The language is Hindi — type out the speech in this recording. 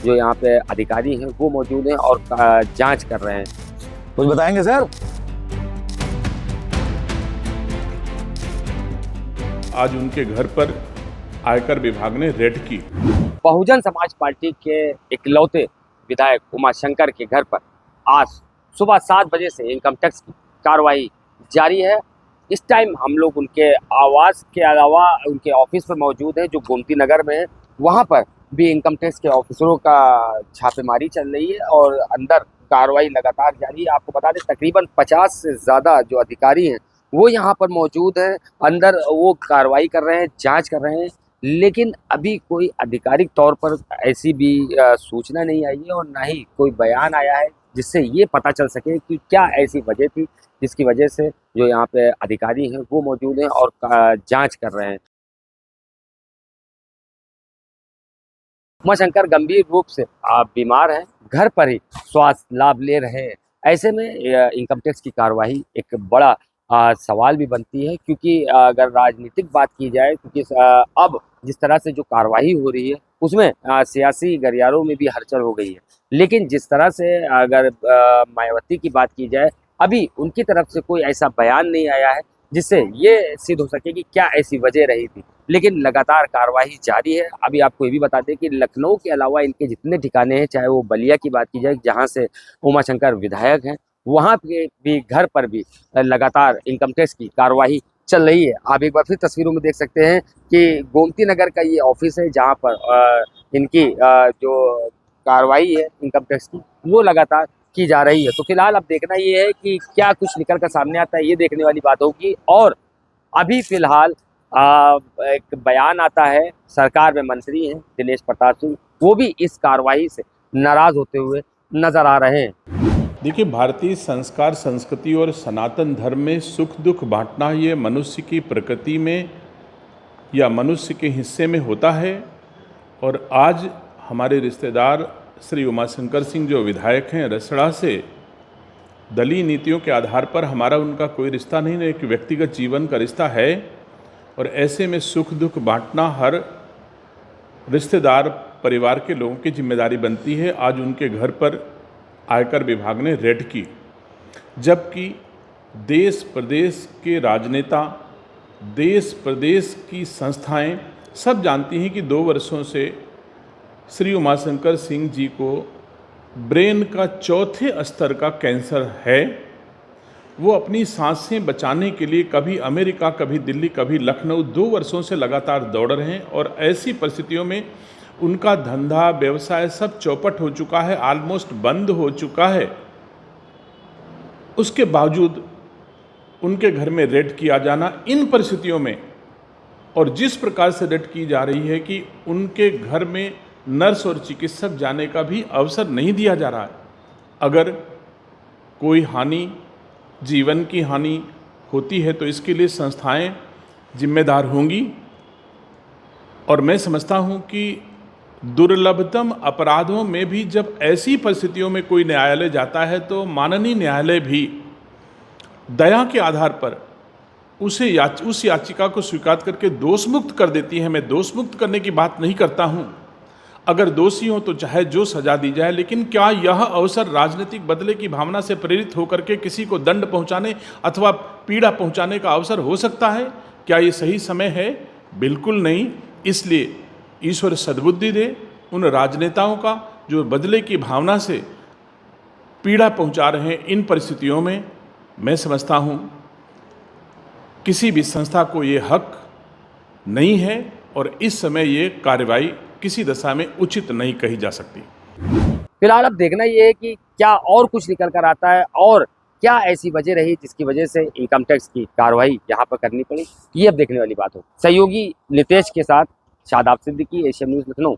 जो यहाँ पे अधिकारी हैं वो मौजूद हैं और जांच कर रहे हैं। कुछ बताएंगे सर? आज उनके घर पर आयकर विभाग ने रेड की। बहुजन समाज पार्टी के इकलौते विधायक उमाशंकर के घर पर आज सुबह 7 बजे से इनकम टैक्स की कार्रवाई जारी है। इस टाइम हम लोग उनके आवास के अलावा उनके ऑफिस पर मौजूद हैं जो गोमती नगर में है। वहाँ पर भी इनकम टैक्स के ऑफिसरों का छापेमारी चल रही है और अंदर कार्रवाई लगातार जारी है। आपको बता दें तकरीबन 50 से ज़्यादा जो अधिकारी हैं वो यहाँ पर मौजूद हैं। अंदर वो कार्रवाई कर रहे हैं, जांच कर रहे हैं, लेकिन अभी कोई आधिकारिक तौर पर ऐसी भी सूचना नहीं आई है और ना ही कोई बयान आया है जिससे ये पता चल सके कि क्या ऐसी वजह थी जिसकी वजह से जो यहाँ पे अधिकारी हैं वो मौजूद हैं और जांच कर रहे हैं। उमाशंकर गंभीर रूप से बीमार हैं, घर पर ही स्वास्थ्य लाभ ले रहे हैं। ऐसे में इनकम टैक्स की कार्रवाई एक बड़ा सवाल भी बनती है, क्योंकि अगर राजनीतिक बात की जाए, क्योंकि अब जिस तरह से जो कार्रवाई हो रही है उसमें सियासी गलियारों में भी हलचल हो गई है। लेकिन जिस तरह से अगर मायावती की बात की जाए, अभी उनकी तरफ से कोई ऐसा बयान नहीं आया है जिससे ये सिद्ध हो सके कि क्या ऐसी वजह रही थी। लेकिन लगातार कार्रवाई जारी है। अभी आपको ये भी बता दें कि लखनऊ के अलावा इनके जितने ठिकाने हैं, चाहे वो बलिया की बात की जाए जहाँ से उमाशंकर विधायक हैं, वहाँ पे भी घर पर भी लगातार इनकम टैक्स की कार्रवाई चल रही है। आप एक बार फिर तस्वीरों में देख सकते हैं कि गोमती नगर का ये ऑफिस है जहाँ पर इनकी जो कार्रवाई है इनकम टैक्स की वो लगातार की जा रही है। तो फिलहाल अब देखना ये है कि क्या कुछ निकल कर सामने आता है, ये देखने वाली बात होगी। और अभी फिलहाल एक बयान आता है, सरकार में मंत्री हैं दिनेश प्रताप सिंह, वो भी इस कार्रवाई से नाराज होते हुए नजर आ रहे हैं। देखिए, भारतीय संस्कार, संस्कृति और सनातन धर्म में सुख दुख बांटना ये मनुष्य की प्रकृति में या मनुष्य के हिस्से में होता है। और आज हमारे रिश्तेदार श्री उमाशंकर सिंह जो विधायक हैं रसड़ा से, दलीय नीतियों के आधार पर हमारा उनका कोई रिश्ता नहीं, एक व्यक्तिगत जीवन का रिश्ता है। और ऐसे में सुख दुख बांटना हर रिश्तेदार परिवार के लोगों की जिम्मेदारी बनती है। आज उनके घर पर आयकर विभाग ने रेड की, जबकि देश प्रदेश के राजनेता, देश प्रदेश की संस्थाएं सब जानती हैं कि 2 वर्षों से श्री उमाशंकर सिंह जी को ब्रेन का 4थे स्तर का कैंसर है। वो अपनी सांसें बचाने के लिए कभी अमेरिका, कभी दिल्ली, कभी लखनऊ 2 वर्षों से लगातार दौड़ रहे हैं। और ऐसी परिस्थितियों में उनका धंधा व्यवसाय सब चौपट हो चुका है, ऑलमोस्ट बंद हो चुका है। उसके बावजूद उनके घर में रेड किया जाना इन परिस्थितियों में, और जिस प्रकार से रेड की जा रही है कि उनके घर में नर्स और चिकित्सक जाने का भी अवसर नहीं दिया जा रहा है। अगर कोई हानि, जीवन की हानि होती है तो इसके लिए संस्थाएं जिम्मेदार होंगी। और मैं समझता हूं कि दुर्लभतम अपराधों में भी जब ऐसी परिस्थितियों में कोई न्यायालय जाता है तो माननीय न्यायालय भी दया के आधार पर उस याचिका को स्वीकार करके दोष मुक्त कर देती है। मैं दोष मुक्त करने की बात नहीं करता हूं, अगर दोषी हो तो चाहे जो सजा दी जाए, लेकिन क्या यह अवसर राजनीतिक बदले की भावना से प्रेरित होकर के किसी को दंड पहुंचाने अथवा पीड़ा पहुंचाने का अवसर हो सकता है? क्या ये सही समय है? बिल्कुल नहीं। इसलिए ईश्वर सद्बुद्धि दे उन राजनेताओं का जो बदले की भावना से पीड़ा पहुंचा रहे हैं इन परिस्थितियों में। मैं समझता हूं किसी भी संस्था को ये हक नहीं है और इस समय ये कार्रवाई किसी दशा में उचित नहीं कही जा सकती। फिलहाल अब देखना ये है कि क्या और कुछ निकल कर आता है और क्या ऐसी वजह रही जिसकी वजह से इनकम टैक्स की कार्रवाई यहाँ पर करनी पड़ी, ये अब देखने वाली बात हो। सहयोगी नितेश के साथ शादाब सिद्दीकी, एशियन न्यूज़ लखनऊ।